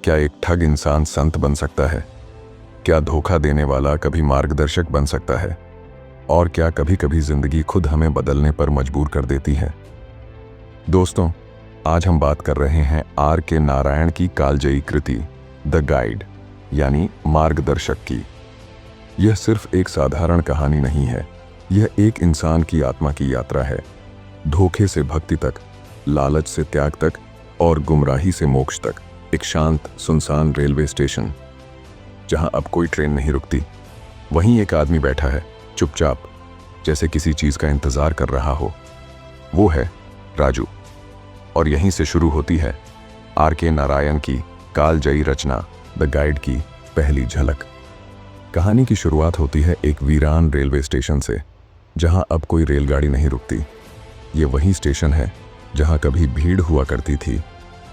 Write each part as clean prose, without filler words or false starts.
क्या एक ठग इंसान संत बन सकता है? क्या धोखा देने वाला कभी मार्गदर्शक बन सकता है? और क्या कभी कभी जिंदगी खुद हमें बदलने पर मजबूर कर देती है? दोस्तों, आज हम बात कर रहे हैं R.K. नारायण की कालजयी कृति द गाइड यानी मार्गदर्शक की। यह सिर्फ एक साधारण कहानी नहीं है, यह एक इंसान की आत्मा की यात्रा है। धोखे से भक्ति तक, लालच से त्याग तक और गुमराही से मोक्ष तक। एक शांत सुनसान रेलवे स्टेशन जहां अब कोई ट्रेन नहीं रुकती। वहीं एक आदमी बैठा है, चुपचाप, जैसे किसी चीज का इंतजार कर रहा हो। वो है राजू। और यहीं से शुरू होती है R.K. नारायण की कालजयी रचना द गाइड की पहली झलक। कहानी की शुरुआत होती है एक वीरान रेलवे स्टेशन से, जहां अब कोई रेलगाड़ी नहीं रुकती। ये वही स्टेशन है जहां कभी भीड़ हुआ करती थी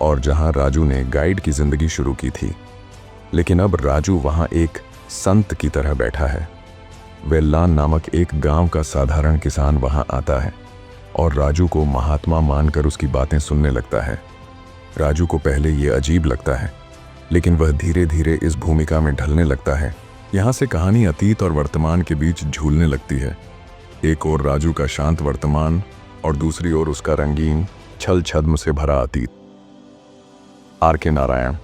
और जहां राजू ने गाइड की जिंदगी शुरू की थी। लेकिन अब राजू वहां एक संत की तरह बैठा है। वेल्लान नामक एक गांव का साधारण किसान वहां आता है और राजू को महात्मा मानकर उसकी बातें सुनने लगता है। राजू को पहले ये अजीब लगता है, लेकिन वह धीरे धीरे इस भूमिका में ढलने लगता है। यहाँ से कहानी अतीत और वर्तमान के बीच झूलने लगती है। एक ओर राजू का शांत वर्तमान और दूसरी ओर उसका रंगीन छल छद्म से भरा अतीत। R.K. नारायण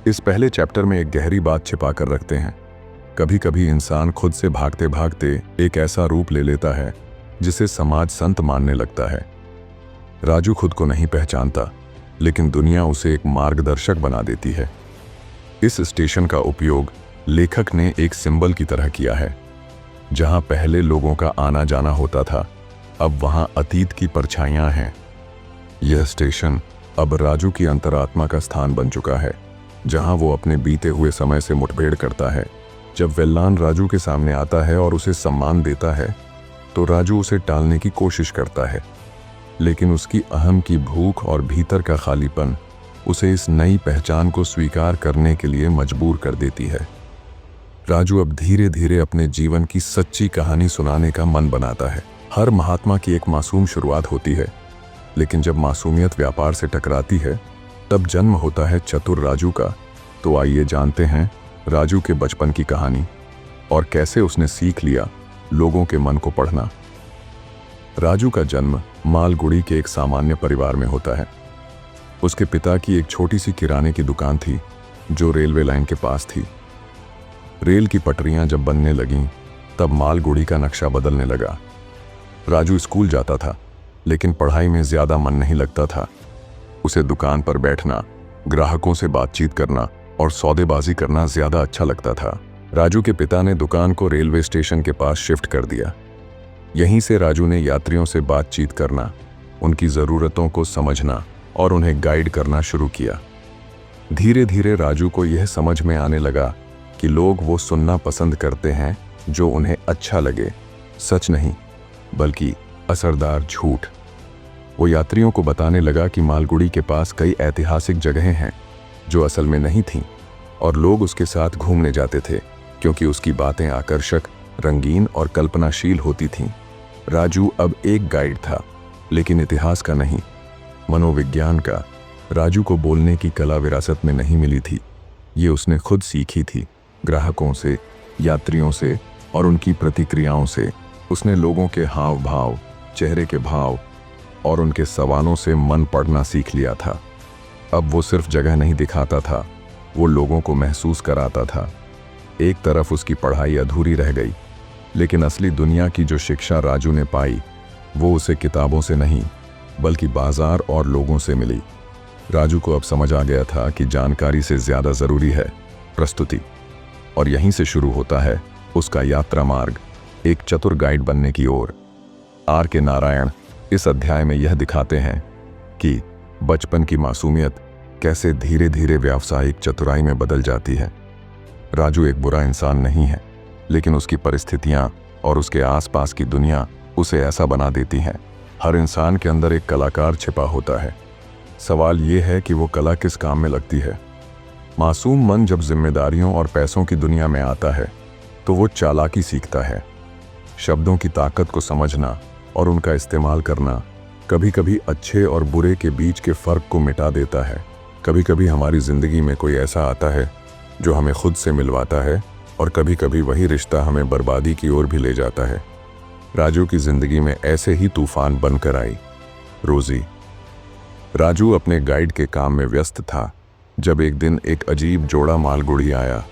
इस पहले चैप्टर में एक गहरी बात छिपा कर रखते हैं। कभी कभी इंसान खुद से भागते भागते एक ऐसा रूप ले लेता है जिसे समाज संत मानने लगता है। राजू खुद को नहीं पहचानता, लेकिन दुनिया उसे एक मार्गदर्शक बना देती है। इस स्टेशन का उपयोग लेखक ने एक सिंबल की तरह किया है। जहां पहले लोगों का आना जाना होता था, अब वहां अतीत की परछाइयां हैं। यह स्टेशन अब राजू की अंतरात्मा का स्थान बन चुका है, जहां वो अपने बीते हुए समय से मुठभेड़ करता है। जब वेल्लान राजू के सामने आता है और उसे सम्मान देता है, तो राजू उसे टालने की कोशिश करता है। लेकिन उसकी अहम की भूख और भीतर का खालीपन उसे इस नई पहचान को स्वीकार करने के लिए मजबूर कर देती है। राजू अब धीरे धीरे अपने जीवन की सच्ची कहानी सुनाने का मन बनाता है। हर महात्मा की एक मासूम शुरुआत होती है, लेकिन जब मासूमियत व्यापार से टकराती है, तब जन्म होता है चतुर राजू का। तो आइए जानते हैं राजू के बचपन की कहानी और कैसे उसने सीख लिया लोगों के मन को पढ़ना। राजू का जन्म मालगुड़ी के एक सामान्य परिवार में होता है। उसके पिता की एक छोटी सी किराने की दुकान थी जो रेलवे लाइन के पास थी। रेल की पटरियां जब बनने लगीं, तब मालगुड़ी का नक्शा बदलने लगा। राजू स्कूल जाता था, लेकिन पढ़ाई में ज्यादा मन नहीं लगता था। उसे दुकान पर बैठना, ग्राहकों से बातचीत करना और सौदेबाजी करना ज्यादा अच्छा लगता था। राजू के पिता ने दुकान को रेलवे स्टेशन के पास शिफ्ट कर दिया। यहीं से राजू ने यात्रियों से बातचीत करना, उनकी ज़रूरतों को समझना और उन्हें गाइड करना शुरू किया। धीरे धीरे राजू को यह समझ में आने लगा कि लोग वो सुनना पसंद करते हैं जो उन्हें अच्छा लगे, सच नहीं बल्कि असरदार झूठ। वो यात्रियों को बताने लगा कि मालगुड़ी के पास कई ऐतिहासिक जगहें हैं जो असल में नहीं थीं, और लोग उसके साथ घूमने जाते थे क्योंकि उसकी बातें आकर्षक, रंगीन और कल्पनाशील होती थीं। राजू अब एक गाइड था, लेकिन इतिहास का नहीं, मनोविज्ञान का। राजू को बोलने की कला विरासत में नहीं मिली थी, ये उसने खुद सीखी थी। ग्राहकों से, यात्रियों से और उनकी प्रतिक्रियाओं से। उसने लोगों के हाव भाव, चेहरे के भाव और उनके सवालों से मन पढ़ना सीख लिया था। अब वो सिर्फ जगह नहीं दिखाता था, वो लोगों को महसूस कराता था। एक तरफ उसकी पढ़ाई अधूरी रह गई, लेकिन असली दुनिया की जो शिक्षा राजू ने पाई, वो उसे किताबों से नहीं बल्कि बाजार और लोगों से मिली। राजू को अब समझ आ गया था कि जानकारी से ज़्यादा ज़रूरी है प्रस्तुति। और यहीं से शुरू होता है उसका यात्रा मार्ग, एक चतुर गाइड बनने की ओर। R.K. नारायण इस अध्याय में यह दिखाते हैं कि बचपन की मासूमियत कैसे धीरे धीरे व्यावसायिक चतुराई में बदल जाती है। राजू एक बुरा इंसान नहीं है, लेकिन उसकी परिस्थितियां और उसके आसपास की दुनिया उसे ऐसा बना देती हैं। हर इंसान के अंदर एक कलाकार छिपा होता है। सवाल ये है कि वो कला किस काम में लगती है। मासूम मन जब जिम्मेदारियों और पैसों की दुनिया में आता है, तो वो चालाकी सीखता है। शब्दों की ताकत को समझना और उनका इस्तेमाल करना कभी कभी अच्छे और बुरे के बीच के फर्क को मिटा देता है। कभी कभी हमारी ज़िंदगी में कोई ऐसा आता है जो हमें खुद से मिलवाता है, और कभी कभी वही रिश्ता हमें बर्बादी की ओर भी ले जाता है। राजू की ज़िंदगी में ऐसे ही तूफान बनकर आई रोज़ी। राजू अपने गाइड के काम में व्यस्त था जब एक दिन एक अजीब जोड़ा मालगुड़ी आया।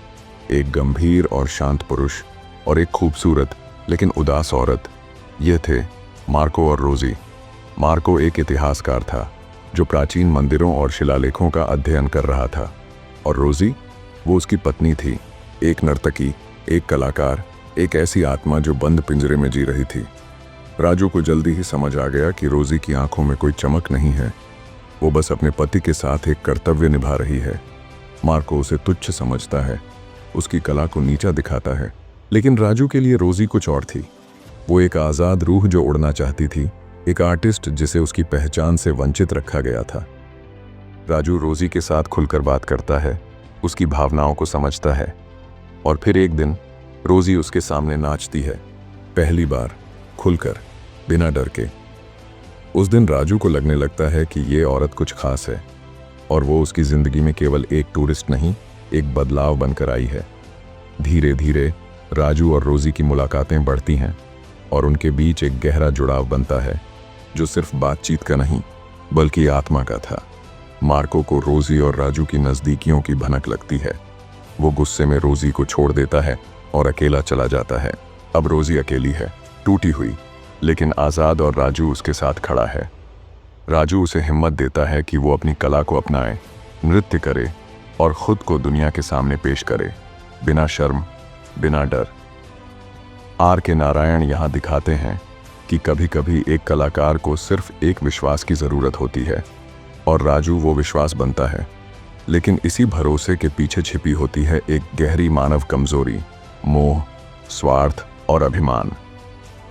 एक गंभीर और शांत पुरुष और एक खूबसूरत लेकिन उदास औरत। ये थे मार्को और रोज़ी। मार्को एक इतिहासकार था जो प्राचीन मंदिरों और शिलालेखों का अध्ययन कर रहा था, और रोज़ी वो उसकी पत्नी थी, एक नर्तकी, एक कलाकार, एक ऐसी आत्मा जो बंद पिंजरे में जी रही थी। राजू को जल्दी ही समझ आ गया कि रोज़ी की आंखों में कोई चमक नहीं है, वो बस अपने पति के साथ एक कर्तव्य निभा रही है। मार्को उसे तुच्छ समझता है, उसकी कला को नीचा दिखाता है, लेकिन राजू के लिए रोज़ी कुछ और थी। वो एक आज़ाद रूह जो उड़ना चाहती थी, एक आर्टिस्ट जिसे उसकी पहचान से वंचित रखा गया था। राजू रोज़ी के साथ खुलकर बात करता है, उसकी भावनाओं को समझता है, और फिर एक दिन रोज़ी उसके सामने नाचती है, पहली बार खुलकर, बिना डर के। उस दिन राजू को लगने लगता है कि ये औरत कुछ खास है, और वो उसकी ज़िंदगी में केवल एक टूरिस्ट नहीं, एक बदलाव बनकर आई है। धीरे धीरे राजू और रोज़ी की मुलाकातें बढ़ती हैं, और उनके बीच एक गहरा जुड़ाव बनता है जो सिर्फ बातचीत का नहीं बल्कि आत्मा का था। मार्को को रोज़ी और राजू की नज़दीकियों की भनक लगती है। वो गुस्से में रोज़ी को छोड़ देता है और अकेला चला जाता है। अब रोज़ी अकेली है, टूटी हुई, लेकिन आज़ाद, और राजू उसके साथ खड़ा है। राजू उसे हिम्मत देता है कि वो अपनी कला को अपनाए, नृत्य करे और खुद को दुनिया के सामने पेश करे, बिना शर्म, बिना डर। R.K. नारायण यहाँ दिखाते हैं कि कभी कभी एक कलाकार को सिर्फ एक विश्वास की ज़रूरत होती है, और राजू वो विश्वास बनता है। लेकिन इसी भरोसे के पीछे छिपी होती है एक गहरी मानव कमजोरी, मोह, स्वार्थ और अभिमान।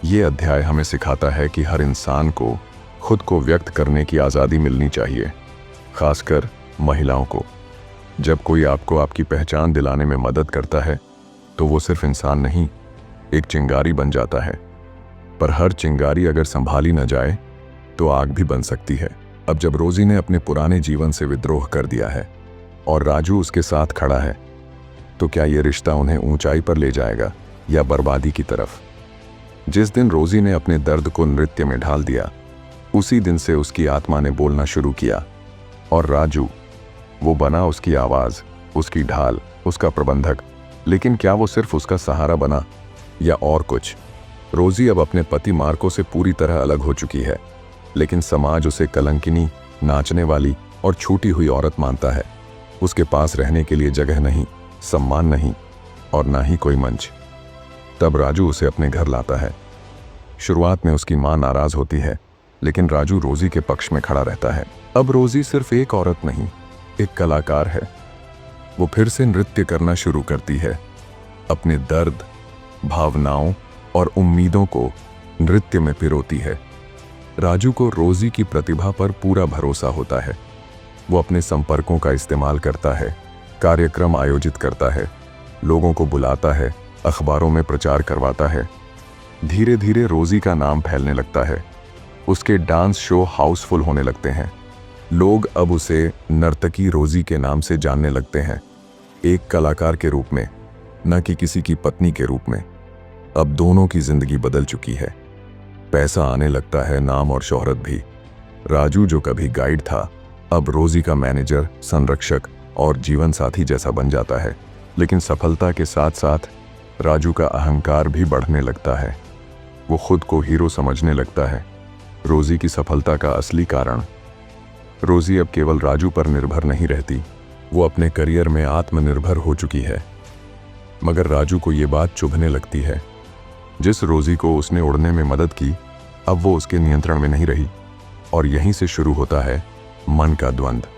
ये अध्याय हमें सिखाता है कि हर इंसान को खुद को व्यक्त करने की आज़ादी मिलनी चाहिए, खासकर महिलाओं को। जब कोई आपको आपकी पहचान दिलाने में मदद करता है तो वो सिर्फ इंसान नहीं, एक चिंगारी बन जाता है। पर हर चिंगारी अगर संभाली न जाए तो आग भी बन सकती है। अब जब रोज़ी ने अपने पुराने जीवन से विद्रोह कर दिया है और राजू उसके साथ खड़ा है, तो क्या ये रिश्ता उन्हें ऊंचाई पर ले जाएगा या बर्बादी की तरफ? जिस दिन रोज़ी ने अपने दर्द को नृत्य में ढाल दिया, उसी दिन से उसकी आत्मा ने बोलना शुरू किया, और राजू वो बना उसकी आवाज़, उसकी ढाल, उसका प्रबंधक। लेकिन क्या वो सिर्फ उसका सहारा बना या और कुछ? रोज़ी अब अपने पति मार्को से पूरी तरह अलग हो चुकी है, लेकिन समाज उसे कलंकिनी, नाचने वाली और छूटी हुई औरत मानता है। उसके पास रहने के लिए जगह नहीं, सम्मान नहीं, और ना ही कोई मंच। तब राजू उसे अपने घर लाता है। शुरुआत में उसकी माँ नाराज होती है, लेकिन राजू रोज़ी के पक्ष में खड़ा रहता है। अब रोज़ी सिर्फ एक औरत नहीं, एक कलाकार है। वो फिर से नृत्य करना शुरू करती है, अपने दर्द, भावनाओं और उम्मीदों को नृत्य में पिरोती है। राजू को रोज़ी की प्रतिभा पर पूरा भरोसा होता है। वो अपने संपर्कों का इस्तेमाल करता है, कार्यक्रम आयोजित करता है, लोगों को बुलाता है, अखबारों में प्रचार करवाता है। धीरे धीरे रोज़ी का नाम फैलने लगता है। उसके डांस शो हाउसफुल होने लगते हैं। लोग अब उसे नर्तकी रोज़ी के नाम से जानने लगते हैं, एक कलाकार के रूप में, न कि किसी की पत्नी के रूप में। अब दोनों की जिंदगी बदल चुकी है। पैसा आने लगता है, नाम और शोहरत भी। राजू जो कभी गाइड था, अब रोज़ी का मैनेजर, संरक्षक और जीवन साथी जैसा बन जाता है। लेकिन सफलता के साथ साथ राजू का अहंकार भी बढ़ने लगता है। वो खुद को हीरो समझने लगता है। रोज़ी की सफलता का असली कारण, रोज़ी अब केवल राजू पर निर्भर नहीं रहती, वो अपने करियर में आत्मनिर्भर हो चुकी है। मगर राजू को ये बात चुभने लगती है। जिस रोज़ी को उसने उड़ने में मदद की, अब वो उसके नियंत्रण में नहीं रही, और यहीं से शुरू होता है मन का द्वंद्व।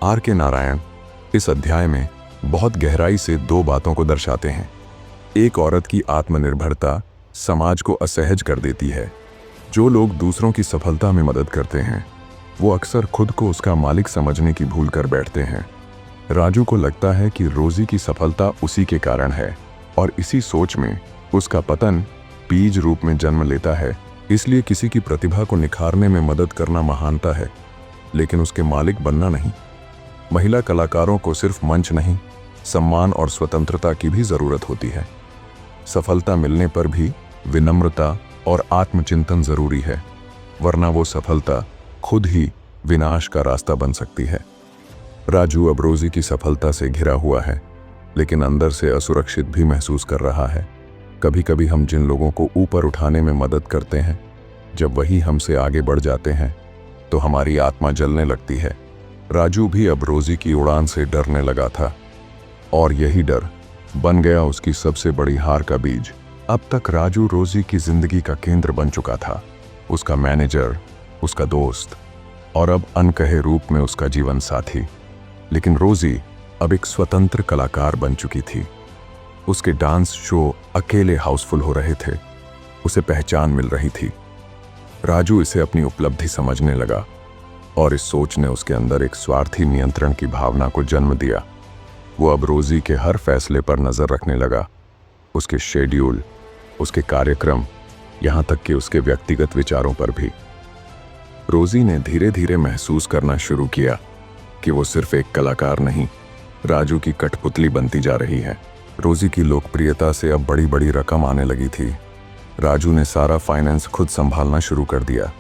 R.K. नारायण इस अध्याय में बहुत गहराई से दो बातों को दर्शाते हैं। एक औरत की आत्मनिर्भरता समाज को असहज कर देती है। जो लोग दूसरों की सफलता में मदद करते हैं, वो अक्सर खुद को उसका मालिक समझने की भूल कर बैठते हैं। राजू को लगता है कि रोज़ी की सफलता उसी के कारण है, और इसी सोच में उसका पतन बीज रूप में जन्म लेता है। इसलिए किसी की प्रतिभा को निखारने में मदद करना महानता है, लेकिन उसके मालिक बनना नहीं। महिला कलाकारों को सिर्फ मंच नहीं, सम्मान और स्वतंत्रता की भी जरूरत होती है। सफलता मिलने पर भी विनम्रता और आत्मचिंतन जरूरी है, वरना वो सफलता खुद ही विनाश का रास्ता बन सकती है। राजू अब रोजी की सफलता से घिरा हुआ है, लेकिन अंदर से असुरक्षित भी महसूस कर रहा है। कभी कभी हम जिन लोगों को ऊपर उठाने में मदद करते हैं, जब वही हमसे आगे बढ़ जाते हैं तो हमारी आत्मा जलने लगती है। राजू भी अब रोजी की उड़ान से डरने लगा था, और यही डर बन गया उसकी सबसे बड़ी हार का बीज। अब तक राजू रोजी की जिंदगी का केंद्र बन चुका था, उसका मैनेजर, उसका दोस्त और अब अनकहे रूप में उसका जीवन साथी। लेकिन रोजी अब एक स्वतंत्र कलाकार बन चुकी थी। उसके डांस शो अकेले हाउसफुल हो रहे थे, उसे पहचान मिल रही थी। राजू इसे अपनी उपलब्धि समझने लगा, और इस सोच ने उसके अंदर एक स्वार्थी नियंत्रण की भावना को जन्म दिया। वो अब रोजी के हर फैसले पर नजर रखने लगा, उसके शेड्यूल, उसके कार्यक्रम, यहाँ तक कि उसके व्यक्तिगत विचारों पर भी। रोजी ने धीरे धीरे महसूस करना शुरू किया कि वो सिर्फ एक कलाकार नहीं, राजू की कठपुतली बनती जा रही है। रोजी की लोकप्रियता से अब बड़ी बड़ी रकम आने लगी थी। राजू ने सारा फाइनेंस खुद संभालना शुरू कर दिया।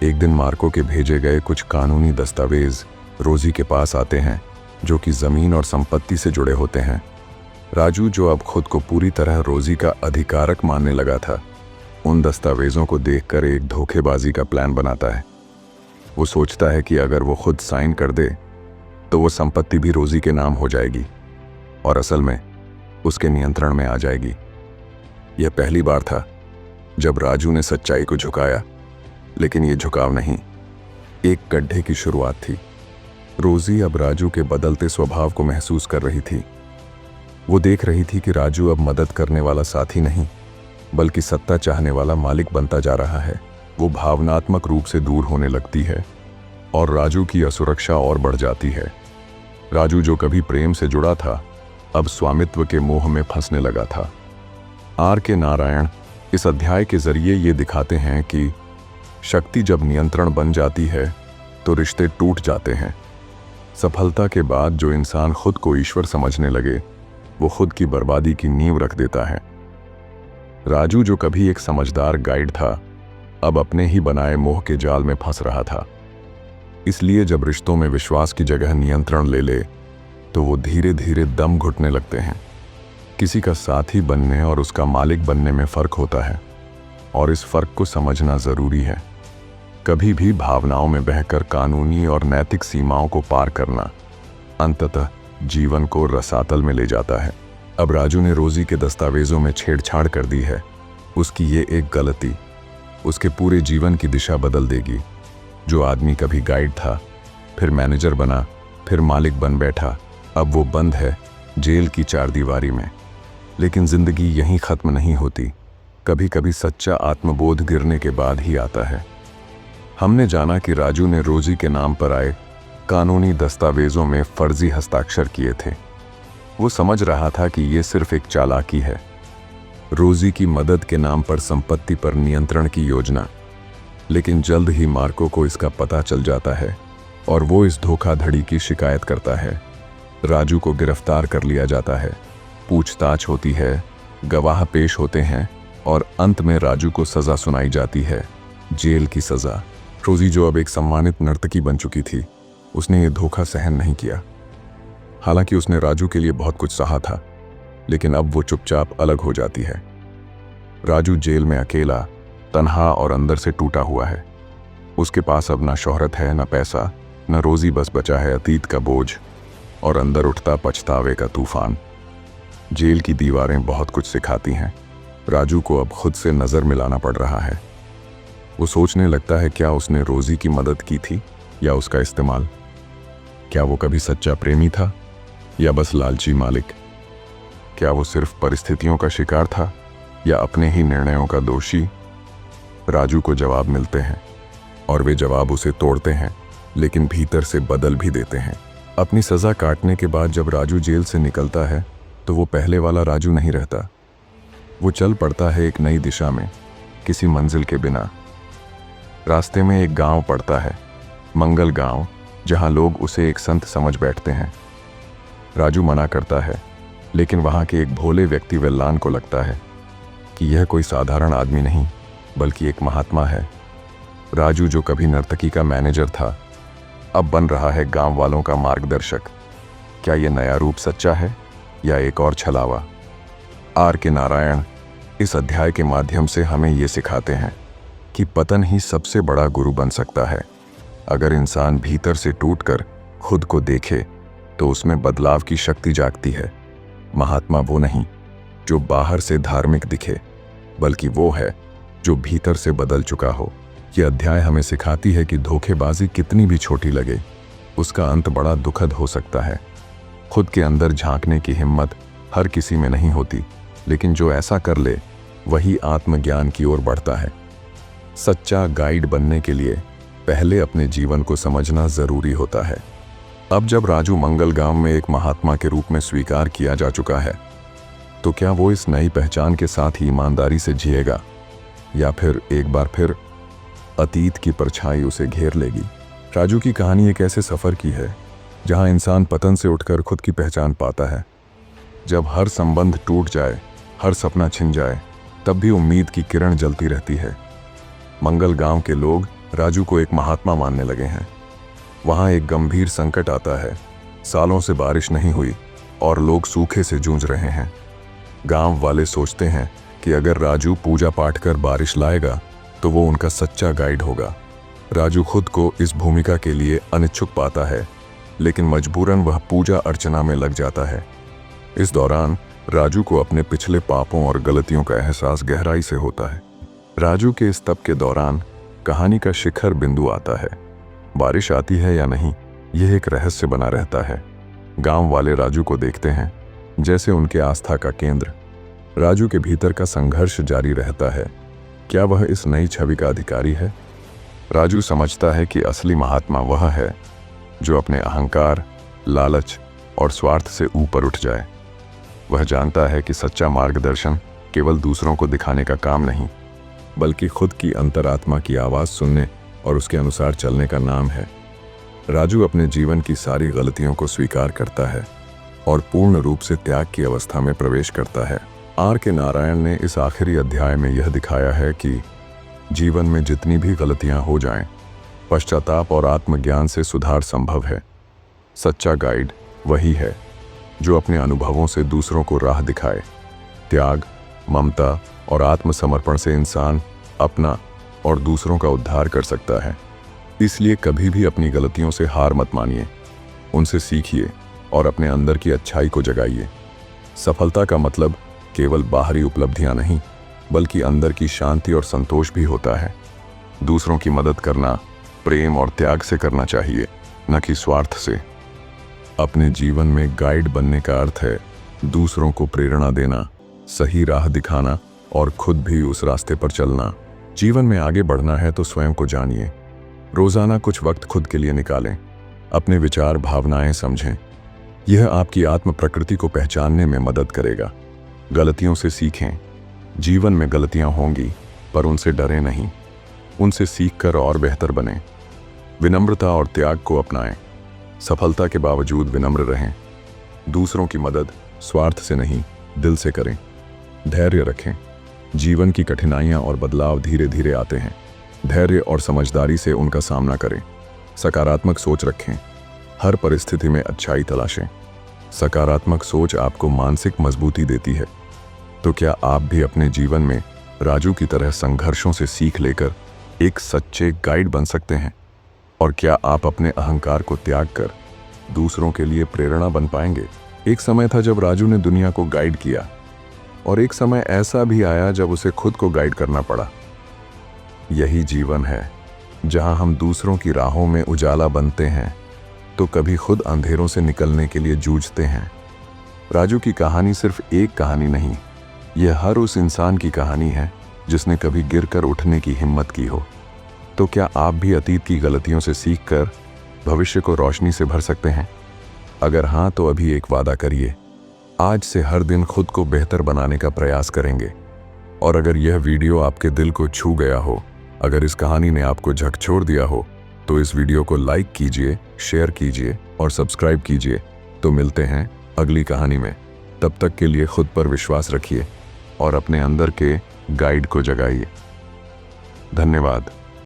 एक दिन मार्को के भेजे गए कुछ कानूनी दस्तावेज रोजी के पास आते हैं, जो कि जमीन और संपत्ति से जुड़े होते हैं। राजू, जो अब खुद को पूरी तरह रोजी का अधिकारक मानने लगा था, उन दस्तावेजों को देखकर एक धोखेबाजी का प्लान बनाता है। वो सोचता है कि अगर वो खुद साइन कर दे तो वो संपत्ति भी रोजी के नाम हो जाएगी और असल में उसके नियंत्रण में आ जाएगी। यह पहली बार था जब राजू ने सच्चाई को झुकाया, लेकिन ये झुकाव नहीं, एक गड्ढे की शुरुआत थी। रोजी अब राजू के बदलते स्वभाव को महसूस कर रही थी। वो देख रही थी कि राजू अब मदद करने वाला साथी नहीं, बल्कि सत्ता चाहने वाला मालिक बनता जा रहा है। वो भावनात्मक रूप से दूर होने लगती है और राजू की असुरक्षा और बढ़ जाती है। राजू, जो कभी प्रेम से जुड़ा था, अब स्वामित्व के मोह में फंसने लगा था। R.K. नारायण इस अध्याय के जरिए ये दिखाते हैं कि शक्ति जब नियंत्रण बन जाती है तो रिश्ते टूट जाते हैं। सफलता के बाद जो इंसान खुद को ईश्वर समझने लगे, वो खुद की बर्बादी की नींव रख देता है। राजू, जो कभी एक समझदार गाइड था, अब अपने ही बनाए मोह के जाल में फंस रहा था। इसलिए जब रिश्तों में विश्वास की जगह नियंत्रण ले ले तो वो धीरे धीरे दम घुटने लगते हैं। किसी का साथी बनने और उसका मालिक बनने में फर्क होता है, और इस फर्क को समझना जरूरी है। कभी भी भावनाओं में बहकर कानूनी और नैतिक सीमाओं को पार करना अंततः जीवन को रसातल में ले जाता है। अब राजू ने रोजी के दस्तावेजों में छेड़छाड़ कर दी है। उसकी ये एक गलती उसके पूरे जीवन की दिशा बदल देगी। जो आदमी कभी गाइड था, फिर मैनेजर बना, फिर मालिक बन बैठा, अब वो बंद है जेल की चारदीवारी में। लेकिन जिंदगी यहीं खत्म नहीं होती। कभी कभी सच्चा आत्मबोध गिरने के बाद ही आता है। हमने जाना कि राजू ने रोजी के नाम पर आए कानूनी दस्तावेजों में फर्जी हस्ताक्षर किए थे। वो समझ रहा था कि ये सिर्फ एक चालाकी है, रोजी की मदद के नाम पर संपत्ति पर नियंत्रण की योजना। लेकिन जल्द ही मार्को को इसका पता चल जाता है और वो इस धोखाधड़ी की शिकायत करता है। राजू को गिरफ्तार कर लिया जाता है, पूछताछ होती है, गवाह पेश होते हैं और अंत में राजू को सजा सुनाई जाती है, जेल की सजा। रोजी, जो अब एक सम्मानित नर्तकी बन चुकी थी, उसने ये धोखा सहन नहीं किया। हालांकि उसने राजू के लिए बहुत कुछ सहा था, लेकिन अब वो चुपचाप अलग हो जाती है। राजू जेल में अकेला, तन्हा और अंदर से टूटा हुआ है। उसके पास अब ना शोहरत है, ना पैसा, न रोजी, बस बचा है अतीत का बोझ और अंदर उठता पछतावे का तूफान। जेल की दीवारें बहुत कुछ सिखाती हैं। राजू को अब खुद से नज़र मिलाना पड़ रहा है। वो सोचने लगता है, क्या उसने रोजी की मदद की थी या उसका इस्तेमाल? क्या वो कभी सच्चा प्रेमी था या बस लालची मालिक? क्या वो सिर्फ परिस्थितियों का शिकार था या अपने ही निर्णयों का दोषी? राजू को जवाब मिलते हैं और वे जवाब उसे तोड़ते हैं, लेकिन भीतर से बदल भी देते हैं। अपनी सज़ा काटने के बाद जब राजू जेल से निकलता है तो वो पहले वाला राजू नहीं रहता। वो चल पड़ता है एक नई दिशा में, किसी मंजिल के बिना। रास्ते में एक गांव पड़ता है, मंगल गांव, जहां लोग उसे एक संत समझ बैठते हैं। राजू मना करता है, लेकिन वहां के एक भोले व्यक्ति विल्लान को लगता है कि यह कोई साधारण आदमी नहीं बल्कि एक महात्मा है। राजू, जो कभी नर्तकी का मैनेजर था, अब बन रहा है गांव वालों का मार्गदर्शक। क्या यह नया रूप सच्चा है या एक और छलावा? आर के नारायण इस अध्याय के माध्यम से हमें ये सिखाते हैं कि पतन ही सबसे बड़ा गुरु बन सकता है। अगर इंसान भीतर से टूटकर खुद को देखे तो उसमें बदलाव की शक्ति जागती है। महात्मा वो नहीं जो बाहर से धार्मिक दिखे, बल्कि वो है जो भीतर से बदल चुका हो। यह अध्याय हमें सिखाती है कि धोखेबाजी कितनी भी छोटी लगे, उसका अंत बड़ा दुखद हो सकता है। खुद के अंदर झांकने की हिम्मत हर किसी में नहीं होती, लेकिन जो ऐसा कर ले वही आत्मज्ञान की ओर बढ़ता है। सच्चा गाइड बनने के लिए पहले अपने जीवन को समझना जरूरी होता है। अब जब राजू मंगल गांव में एक महात्मा के रूप में स्वीकार किया जा चुका है, तो क्या वो इस नई पहचान के साथ ही ईमानदारी से जिएगा, या फिर एक बार फिर अतीत की परछाई उसे घेर लेगी? राजू की कहानी एक ऐसे सफर की है जहां इंसान पतन से उठकर खुद की पहचान पाता है। जब हर संबंध टूट जाए, हर सपना छिन जाए, तब भी उम्मीद की किरण जलती रहती है। मंगल गांव के लोग राजू को एक महात्मा मानने लगे हैं। वहां एक गंभीर संकट आता है। सालों से बारिश नहीं हुई और लोग सूखे से जूझ रहे हैं। गांव वाले सोचते हैं कि अगर राजू पूजा पाठ कर बारिश लाएगा तो वो उनका सच्चा गाइड होगा। राजू खुद को इस भूमिका के लिए अनिच्छुक पाता है, लेकिन मजबूरन वह पूजा अर्चना में लग जाता है। इस दौरान राजू को अपने पिछले पापों और गलतियों का एहसास गहराई से होता है। राजू के इस तप के दौरान कहानी का शिखर बिंदु आता है। बारिश आती है या नहीं, यह एक रहस्य बना रहता है। गांव वाले राजू को देखते हैं जैसे उनके आस्था का केंद्र। राजू के भीतर का संघर्ष जारी रहता है। क्या वह इस नई छवि का अधिकारी है? राजू समझता है कि असली महात्मा वह है जो अपने अहंकार, लालच और स्वार्थ से ऊपर उठ जाए। वह जानता है कि सच्चा मार्गदर्शन केवल दूसरों को दिखाने का काम नहीं, बल्कि खुद की अंतरात्मा की आवाज़ सुनने और उसके अनुसार चलने का नाम है। राजू अपने जीवन की सारी गलतियों को स्वीकार करता है और पूर्ण रूप से त्याग की अवस्था में प्रवेश करता है। आर के नारायण ने इस आखिरी अध्याय में यह दिखाया है कि जीवन में जितनी भी गलतियां हो जाएं, पश्चाताप और आत्मज्ञान से सुधार संभव है। सच्चा गाइड वही है जो अपने अनुभवों से दूसरों को राह दिखाए। त्याग, ममता और आत्मसमर्पण से इंसान अपना और दूसरों का उद्धार कर सकता है। इसलिए कभी भी अपनी गलतियों से हार मत मानिए, उनसे सीखिए और अपने अंदर की अच्छाई को जगाइए। सफलता का मतलब केवल बाहरी उपलब्धियां नहीं, बल्कि अंदर की शांति और संतोष भी होता है। दूसरों की मदद करना प्रेम और त्याग से करना चाहिए, न कि स्वार्थ से। अपने जीवन में गाइड बनने का अर्थ है दूसरों को प्रेरणा देना, सही राह दिखाना और खुद भी उस रास्ते पर चलना। जीवन में आगे बढ़ना है तो स्वयं को जानिए। रोजाना कुछ वक्त खुद के लिए निकालें, अपने विचार भावनाएं समझें। यह आपकी आत्म प्रकृति को पहचानने में मदद करेगा। गलतियों से सीखें। जीवन में गलतियां होंगी, पर उनसे डरें नहीं, उनसे सीखकर और बेहतर बनें। विनम्रता और त्याग को अपनाएं। सफलता के बावजूद विनम्र रहें। दूसरों की मदद स्वार्थ से नहीं, दिल से करें। धैर्य रखें। जीवन की कठिनाइयां और बदलाव धीरे धीरे आते हैं। धैर्य और समझदारी से उनका सामना करें। सकारात्मक सोच रखें। हर परिस्थिति में अच्छाई तलाशें। सकारात्मक सोच आपको मानसिक मजबूती देती है। तो क्या आप भी अपने जीवन में राजू की तरह संघर्षों से सीख लेकर एक सच्चे गाइड बन सकते हैं? और क्या आप अपने अहंकार को त्याग कर दूसरों के लिए प्रेरणा बन पाएंगे? एक समय था जब राजू ने दुनिया को गाइड किया, और एक समय ऐसा भी आया जब उसे खुद को गाइड करना पड़ा। यही जीवन है, जहां हम दूसरों की राहों में उजाला बनते हैं तो कभी खुद अंधेरों से निकलने के लिए जूझते हैं। राजू की कहानी सिर्फ एक कहानी नहीं, यह हर उस इंसान की कहानी है जिसने कभी गिरकर उठने की हिम्मत की हो। तो क्या आप भी अतीत की गलतियों से सीखकर भविष्य को रोशनी से भर सकते हैं? अगर हाँ, तो अभी एक वादा करिए, आज से हर दिन खुद को बेहतर बनाने का प्रयास करेंगे। और अगर यह वीडियो आपके दिल को छू गया हो, अगर इस कहानी ने आपको झकझोर दिया हो, तो इस वीडियो को लाइक कीजिए, शेयर कीजिए और सब्सक्राइब कीजिए। तो मिलते हैं अगली कहानी में। तब तक के लिए खुद पर विश्वास रखिए और अपने अंदर के गाइड को जगाइए। धन्यवाद।